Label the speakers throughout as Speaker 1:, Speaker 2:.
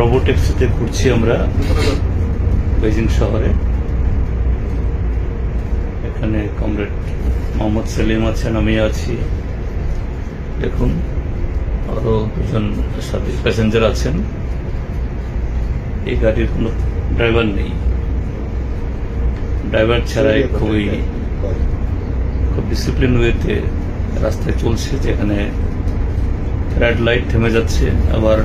Speaker 1: রোবোট্যাক্সিতে ঘুরছি আমরা বেজিং শহরে। এখানে কমরেড মোহাম্মদ সেলিম আছেন, আমি আছি। দেখুন আরো দুজন সাথে প্যাসেঞ্জার আছেন। এই গাড়ির কোনো ড্রাইভার নেই, ড্রাইভার ছাড়াই খুব ডিসিপ্লিন ওয়েতে রাস্তায় চলছে, যেখানে রেড লাইট থেমে যাচ্ছে, আবার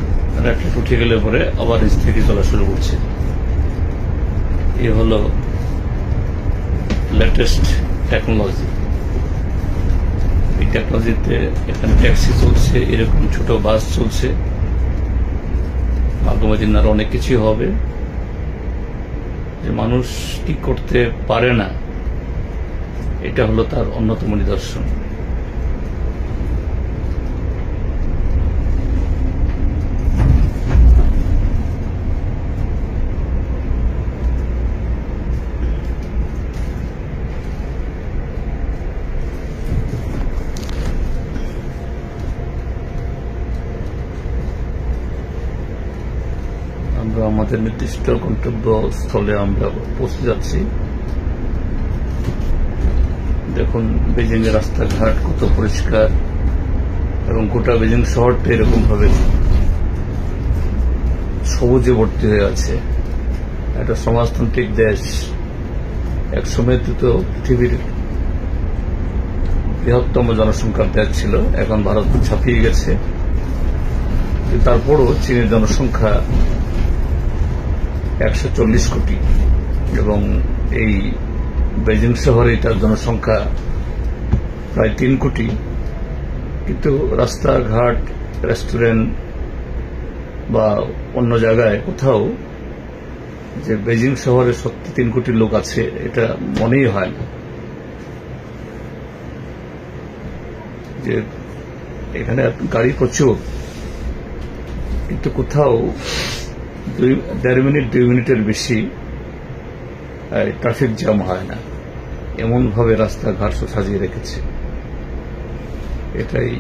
Speaker 1: রেড লাইট উঠে গেলে পরে আবার নিচ থেকে চলা শুরু করছে। এই হলো লেটেস্ট টেকনোলজি। এই টেকনোলজিতে এখানে ট্যাক্সি চলছে, এরকম ছোট বাস চলছে, আগামী দিন আরো অনেক কিছু হবে। যে মানুষ কি করতে পারে না, এটা হলো তার অন্যতম নিদর্শন। আমরা আমাদের নির্দিষ্ট গন্তব্যস্থলে আমরা পৌঁছে যাচ্ছি। দেখুন বেজিং এর রাস্তাঘাট কত পরিষ্কার, এবং গোটা বেজিং শহরটা এরকম ভাবে সবুজে ভর্তি হয়ে আছে। একটা সমাজতান্ত্রিক দেশ, একসময় তো পৃথিবীর বৃহত্তম জনসংখ্যার দেশ ছিল, এখন ভারত ছাপিয়ে গেছে। তারপরও চীনের জনসংখ্যা 140 কোটি, এবং এই বেজিং শহরে তার জনসংখ্যা প্রায় 3 কোটি। কিন্তু রাস্তাঘাট, রেস্টুরেন্ট বা অন্য জায়গায় কোথাও যে বেজিং শহরে সত্যি 3 কোটি লোক আছে এটা মনেই হয় না। যে এখানে গাড়ি প্রচুর, কিন্তু কোথাও 1.5 মিনিট 2 মিনিটের বেশি ট্রাফিক জ্যাম হয় না, এমন ভাবে রাস্তাঘাট সাজিয়ে রেখেছে। এটাই